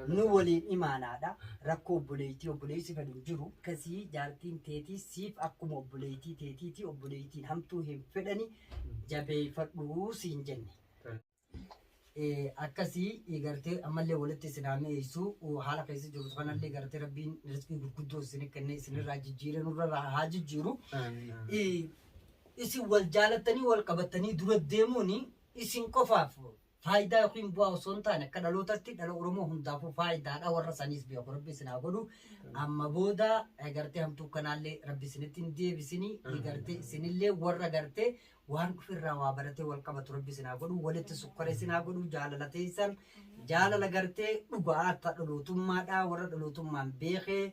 nu waliin imaanaadha rakkoo obboleettii fedhu jiru kasii jaartiin teetii siif akkuma obboleettii teetiiti obboleettiin hamtuu hin fedhani jabeeffadhuu siin jenne. Akkasii gartee ammallee walitti isinaameessu haala keessa jiru kanallee gartee rabbiin rizqii gurguddoo isin kennee isinirraa jijjiiree nurra haa jijjiiru. Isin wal jaalatanii wal qabatanii dura deemuun isin qofaaf faayidaa yookiin bu'aa osoo hin taane akka dhalootatti dhala Oromoo hundaafuu faayidaadha warra saniis beeku rabbi isin haa godhu. Amma booda gartee hamtuu kanaallee rabbi isinitti hin deebisinii gartee isinillee warra gartee waan dhufirraa waa baratee wal qabatu rabbi isin haa godhu walitti sukkara isin haa godhu jaalala teessan jaalala gartee dhugaa akka dhalootummaadha warra dhalootummaan beekee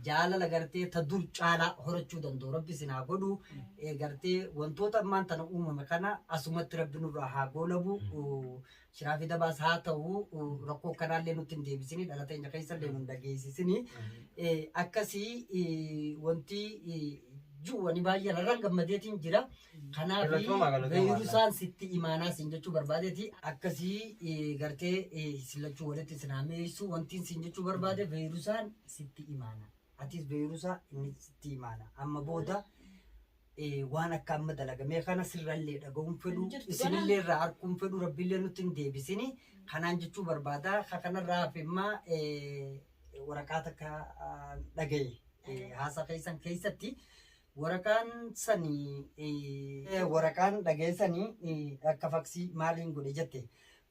jaalala gartee ta dur caalaa horachuu danda'u rabbi isin haa godhu gartee wantoota ammaan tana uumame kana asumatti rabbi nurraa haa goolabu shiraafii dabaas haa ta'u rakkoo kanaallee nutti hin deebisinii dhalateenya keessallee nun dhageessisinii akkasii wanti juwani baay'ee rarraan gammadeetiin jira. Kanaaf beeyrusaan sitti imaanaa siin jechuu barbaadeeti akkasii gartee sillachuu walitti isinaameessu wantiin siin jechuu barbaade beeyrusaan sitti imaana atis beeyrusaa inni sitti imaana amma booda waan akka amma dalagamee kana sirrallee dhaga'uun fedhu isinillee irraa harkuun fedhu rabbiillee nutti hin deebisini kanaan jechuu barbaada kanarraa hafimmaa waraqaa takka dhagaye haasa keessan keessatti waraqaan sanii waraqaan dhageessanii akka faksii maaliin godhe jette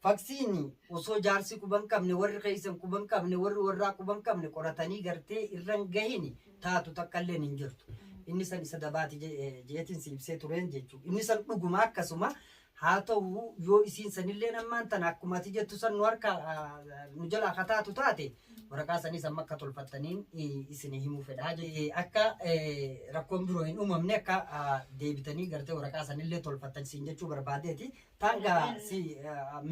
faksiin osoo jaarsi quban qabne warri keessan quban qabne warri warraa quban qabne qoratanii gartee irran gahin taatu takkallee hin jirtu inni san isa dabaati jeetiin si ibsee tureen jechuudha inni san dhuguma akkasuma haa ta'u yoo isiin sanillee nammaan tana akkuma ati jettu san nu harka nu jalaa kataatu taate waraqaa sanis amma akka tolfattaniin isin himuu fedhaa akka rakkoon biroo hin uumamne akka deebitanii gartee waraqaa sanillee tolfattan siin jechuu barbaadeeti taangaa si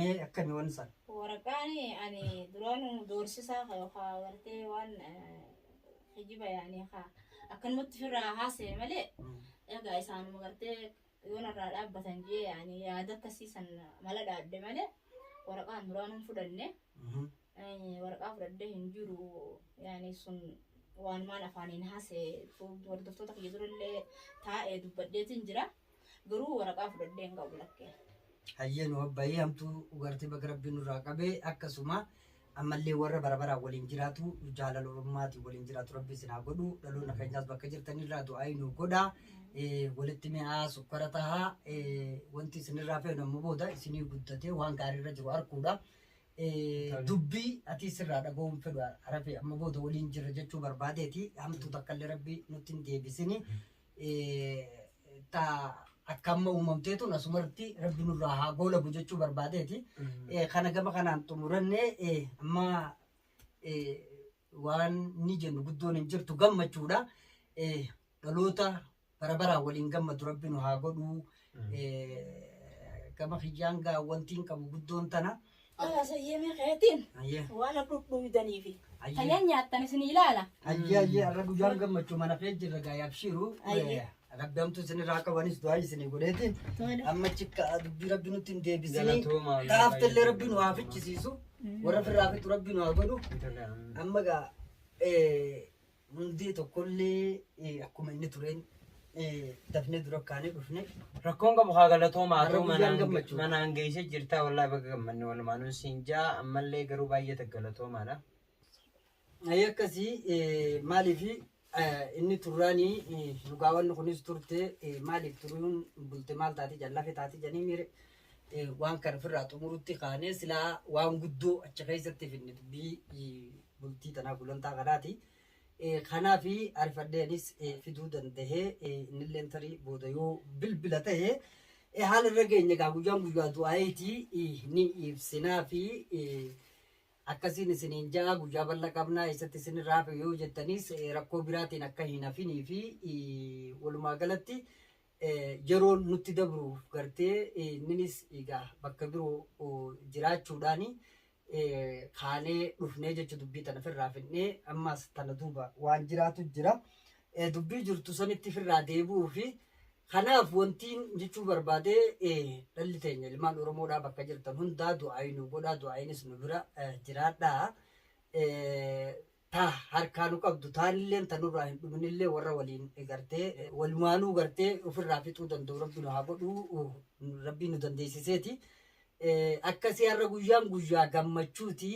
mee akkami waan san waraqaan ani duraan doorsisaa yookaan gartee waan hijiba yaani akkanumatti firraa haasee malee egaa isaanuma gartee yoon irraa dhaabbatan jee yaani yaada akkasiisan mala dhaabde malee waraqaan duraan hin fudhanne waraqaa fudhadhee hin jiru yaani sun waan maan afaaniin haasee hordoftoota kiyya durallee taa'ee dubbadheetiin jira garuu waraqaa fudhadhee hin qabu lakkee. Hayyee nu abbaayee hamtuu gartee bakka rabbiin nurraa qabee akkasuma ammallee warra barabaraa waliin jiraatu jaalala Oromooti waliin jiraatu rabbi isin haa godhu dhaloonni keenyaas bakka jirtanirraa du'aa nu godha walitti mi'aa sukkara tahaa wanti isinirraa fe'u ammoo booda isinii guddatee waan gaariirra jiru arguudha. Dubbii ati sirraa dhaga'uun fedhu harafe amma booda waliin jirra jechuu barbaadeeti hamtuu takkallee rabbi nutti hin deebisini akka amma uumamteetu asumarratti rabbi nurraa haa goolabu jechuu barbaadeeti kana gama kanaan xumuranne amma waan ni jennu guddoon hin jirtu gammachuudha dhaloota barabaraa waliin gammadu rabbi nu haa godhu gama hiyyaan gaa wantiin qabu guddoon tana sayyemee keetiin waan dhudhuudanii fi tayan nyaattan isin ilaala ayyee arra guyyaan gammachuu mana kee jirra gaa yabshiru rabbi hamtuu isinirraa qabanis du'aa isinii godheetiin amma chikka dubbii rabbi nutti hin deebisanii taaftallee rabbi nu haa fichisiisu warra firraa fixu rabbi nu haa godhu amma gaa hundi tokkollee akkuma inni tureen dafnee dura kaanee dhufne rakkoon qabu haa galatoomaa haa ta'u manaan geessee jirtaa wallaahi bakka gammanne walumaanuun siin jaa ammallee garuu baay'ee galatomaadha. Akkasii maaliifi inni turraanii dhugaawwan kunis turte maaliif turuun bulte maal taate jallafe taate janii miire waan kana firraa xumurutti kaanee silaa waan guddoo achi keessatti finne dubbii bultii tanaa gulantaa kanaati. Kanaafi arifadheenis fiduu dandahee innillee tarii booda yoo bilbila ta'ee haala irra geenye gaa guyyaan guyyaa du'aayitii ni ibsinaa fi akkasiin isiniin jaa guyyaa bal'aa qabnaa eessatti isin raafe yoo jettanis rakkoo biraatiin akka hin hafinii fi walumaa galatti yeroon nutti dabruuf gartee innis egaa bakka biroo jiraachuudhaani kaanee dhufnee jecha dubbii tana firraa finnee ammas tana duuba waan jiraatu jira dubbii jirtu sanitti firraa deebi'uu fi kanaaf wantiin jechuu barbaadee dhalli teenya ilmaan Oromoodhaa bakka jirtan hundaa du'aayi nu godhaa du'aayinis nu bira jiraadhaa ta harkaanu qabdu taanillee tanurraa hin dhuminillee warra waliin gartee walumaanuu gartee ofirraa fixuu danda'u rabbi nu haa godhu rabbi nu dandeessiseeti. Akkasii har'a guyyaan guyyaa gammachuuti.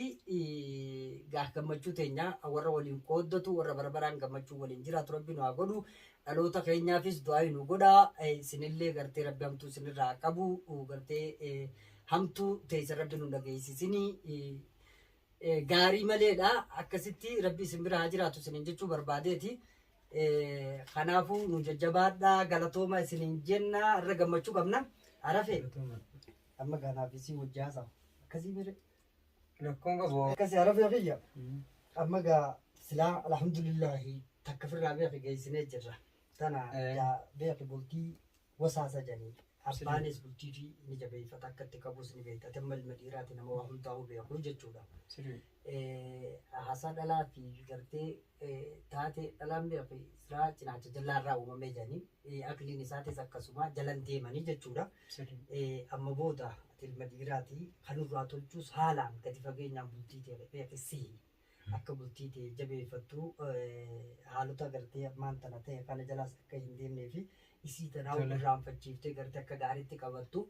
Gammachuu teenya warra waliin qooddatu warra barbaraan gammachuu waliin jiraatu rabbi nu haa godhu. Dhaloota keenyaafis du'aa nu godha. Isinillee gartee rabbi hamtuu isinirraa qabu gartee hamtuu teessa rabbi nu dhageessisinii. Gaarii maleedha akkasitti rabbi isin bira haa jiraatu isiniin jechuu barbaadeeti. Kanaafuu nu jajjabaadhaa galatooma isiniin jenna irra gammachuu qabna. Arafee amma ganaafisii wajjaasaa akkasii bire rakkoon qabu akkasii arafee kiyya amma gaa silaa alhamdulillahi takka firraa beeki geessinee jirra. Tana beeki bultii wasaasa janii abbaanis bultii fi ni jabeeffata akka itti qabus ni beekta. Tamma ilma dhiiraati nama waa hundaa'uu beeku jechuudha. Haasaa dhalaa fi gartee taate dhalaan beeku siraa cinaacha jallaarraa uumamee jiranii akliin isaatis akkasuma jalan deemanii jechuudha. Amma booda ilma dhiiraati kanurraa tolchuus haalaan gadi fageenyaan bultii ta'e beekisii akka bultii ta'e jabeeffattu haalota gartee ammaan tana ta'e kana jalaas akka hin deemnee fi isii tanaa irraanfachiiftee gartee akka gaariitti qabattu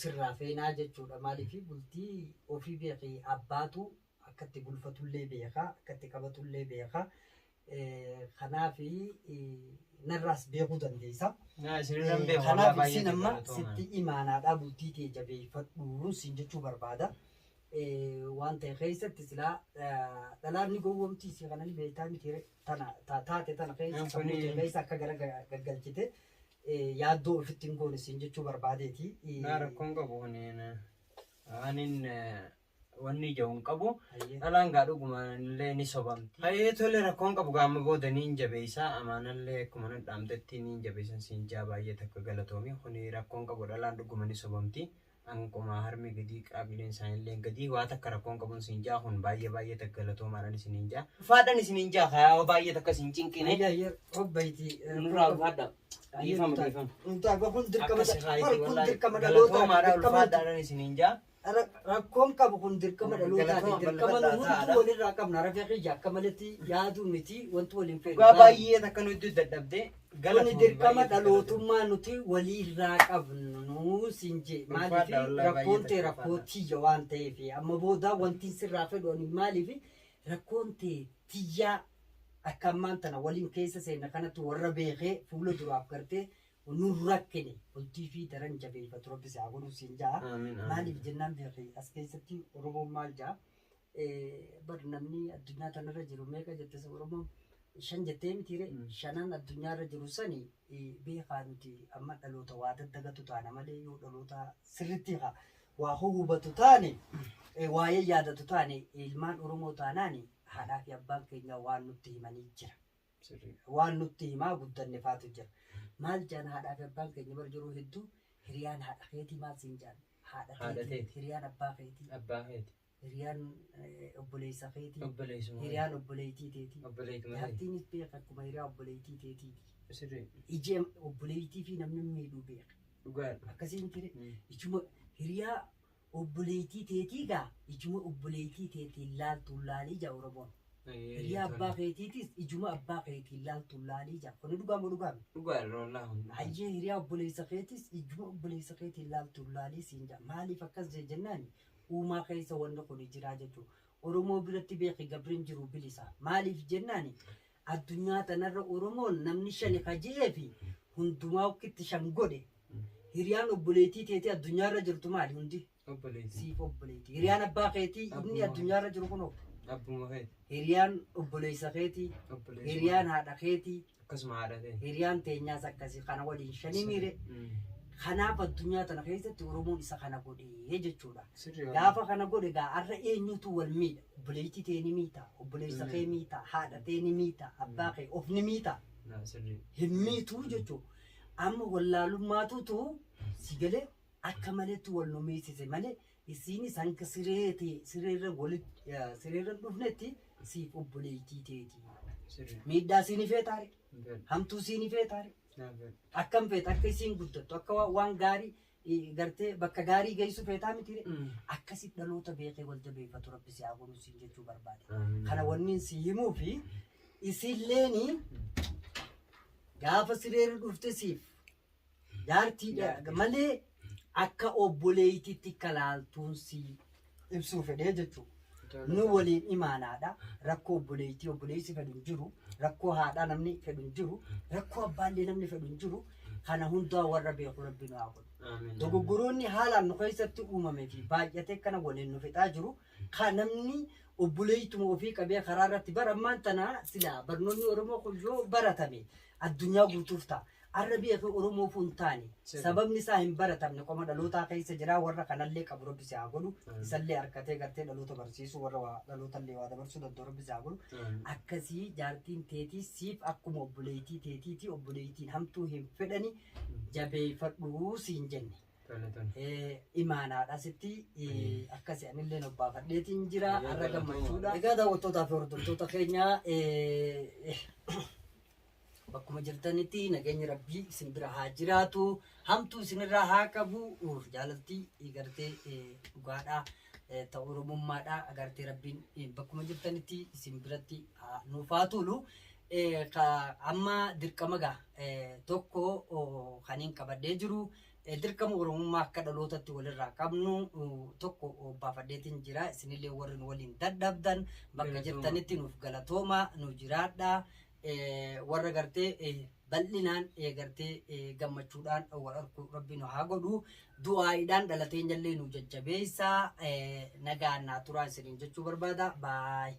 sirraa feenaa jechuudha. Maaliif bultii ofii beekee abbaatu akkatti bulfatullee beekaa akkatti qabatullee beekaa. Kanaaf narraas beekuu dandeessa. Kanaaf isin amma sitti imaanaadhaa bultii ta'e jabeeffadhu siin jechuu barbaada. Waan ta'e keessatti silaa dhalaanni gowwomtii si kana ni beektaa miti taate tana keessa akka gara gaggalchite yaaddoo ofitti hin goone siin jechuu barbaadeeti. Rakkoon qabu anin wanni ija hin qabu dhalaan gaa dhugumallee ni sobamti. Hayyee tole rakkoon qabu gaama booda ni hin jabeessaa amaanallee akkuma nan dhaamtetti ni hin jabeessan siin jaa baay'ee takka galatoomi. Kuni rakkoon qabu dhalaan dhuguma ni sobamti. Angkoma harmi gadi qabileen isaanillee gadi waa takka rakkoon qabuun siin jaa kun baay'ee takka galatoomaadhaan isiniin jaa. Faadhaan isiniin jaa haa baay'ee takka siin cinqine. Obbayti Nurraa ulfaadha. Dhiifama. kun dirqama Galatoomaadhaan ulfaadhaan isiniin jaa. Rakkoon qabu kun dirqama dhalootaati. Dirqama nuti walirraa qabna. Rafee kiyya akka malatti yaaduu miti wanti waliin fedhu. Gaa baay'ee takka nuti dadhabdee. Kuni dirqama dhalootummaa nuti walirraa qabnu siin jee. Maaliif rakkoon ta'e rakkoo tiyya waan ta'eef amma booda wanti sirraa fedhu ani maaliif rakkoon ta'e tiyyaa akka ammaan tana waliin keessa seenna kanatti warra beekee fuula duraaf gartee nu rakkine bultii fi daran jabeeffatu rabbi isaa godhu siin jaa. Maaliif jennaan beekee as keessatti Oromoon maal jaa bar namni addunyaa tanarra jiru meeqa jettesa Oromoon shan jettee mitiire shanan addunyaarra jiru sani beekaa nuti amma dhaloota waa daddagatu taana malee yoo dhaloota sirritti waa hubatu taane waa'ee yaadatu taane ilmaan Oromoo taanaani haadhaa fi abbaan keenya waan nutti himanii jira. Waan nutti himaa guddanne faatu jira. Maal jaan haadhaa fi abbaan keenya bar jiru hedduu hiriyaan haadha keetii maal siin jaan haadha keetii hiriyaan abbaa keetii. Hiriyaan obboleessa keetii. Hiriyaan obboleettii teetii. Yaattiinis beeka akkuma hiriyaa obboleettii teetiiti. Iji obboleettii fi namni miidhuu beeka. Akkasiin ture ijuma hiriyaa obboleettii teetii gaa ijuma obboleettii teetiin laaltu laalii jaa Oromoon. Hiriyaa abbaa keetiitis ijuma abbaa keetiin laaltu laalii jaa. Kun dhugaama dhugaame. Hayyee hiriyaa obboleessa keetis ijuma obboleessa keetiin laaltu laalii siin jaa. Maaliif akkas jennaani? Uumaa keessa wanna kun jira jechuudha. Oromoo biratti beeki gabriin jiru bilisa. Maaliif jennaani addunyaa tanarra Oromoon namni shani kajee fi hundumaa okitti shan godhe. Hiriyaan obboleettii teetii addunyaarra jirtu maali hundi? Siif obboleettii. Hiriyaan abbaa keetii inni addunyaarra jiru kunoo. Hiriyaan obboleessa keetii. Hiriyaan haadha keetii. Hiriyaan teenyaas akkasii kana waliin shani miire. Kanaaf addunyaa tana keessatti Oromoon isa kana godhee jechuudha. Gaafa kana godhe gaa har'a eenyutu wal miidha? Obboleettii tee ni miita, obboleessa kee miita, haadha tee ni miita, abbaa kee of ni miita. Hin miituu jechuudha. Amma wallaalummaatutu si galee akka maleetti wal nu miisise malee isiinis hanga sireerra dhufnetti siif obboleettii teeti. Miidhaa siinii feetaare, hamtuu siinii feetaare. Akkam feet akka isiin guddattu akka waan gaarii gartee bakka gaarii geessu feetaa miti akkasitti dhaloota beekee wal jabeeffatu rabbi si haa godhu siin jechuu barbaade. Kana wanni si himuu fi isilleen gaafa sireerri dhufte siif jaartiidha malee akka obboleeytiitti kalaaltuun si ibsuu fedhee jechuudha. Nu waliin imaanaadha. Rakkoo obboleessi fedhu hin jiru. Rakkoo haadhaa namni fedhu hin jiru. Rakkoo abbaallee namni fedhu hin jiru. Kana hundaa warra beeku rabbi nu haa godhu. Dogoggoroonni haalaan nu keessatti uumamee fi baay'atee kana waliin nu fixaa jiru. Kan namni obboleeytuma ofii qabee karaa irratti barammaan tana silaa barnoonni Oromoo kun yoo baratame addunyaa guutuuf ta'a. Arabii fi Oromoo funtaani sababni isaa hin baratamne qoma dhalootaa keessa jira warra kanallee qabu rabbi si haa godhu isallee harkatee gartee dhaloota barsiisu warra dhalootallee waa dabarsuu danda'u rabbi si haa godhu akkasii jaartiin teetii siif akkuma obboleeytii teetiiti obboleeytiin hamtuu hin fedhani jabeeffadhuu siin jenne imaanaadha sitti akkasii anillee nobbaafadheetiin jira har'a gammachuudha. Egaa daawwattootaa fi hordoftoota keenyaa bakkuma jirtanitti nageenya rabbii isin bira haa jiraatu hamtuu isinirraa haa qabu jaalaltii gartee dhugaadhaa ta'u oromummaadhaa agartee rabbiin bakkuma jirtanitti isin biratti nuuf haa tolu amma dirqama tokko kaniin qabadhee jiru dirqama oromummaa akka dhalootatti walirraa qabnu tokko baafadheetiin jira isinillee warri nu waliin dadhabdan bakka jirtanitti nuuf galatooma nu jiraadhaa. Warra gartee bal'inaan gartee gammachuudhaan wal argu rabbi nu haa godhu du'aayiidhaan dhalateen jallee nu jajjabeessaa nagaan naa turaa isiniin jechuu barbaada baay.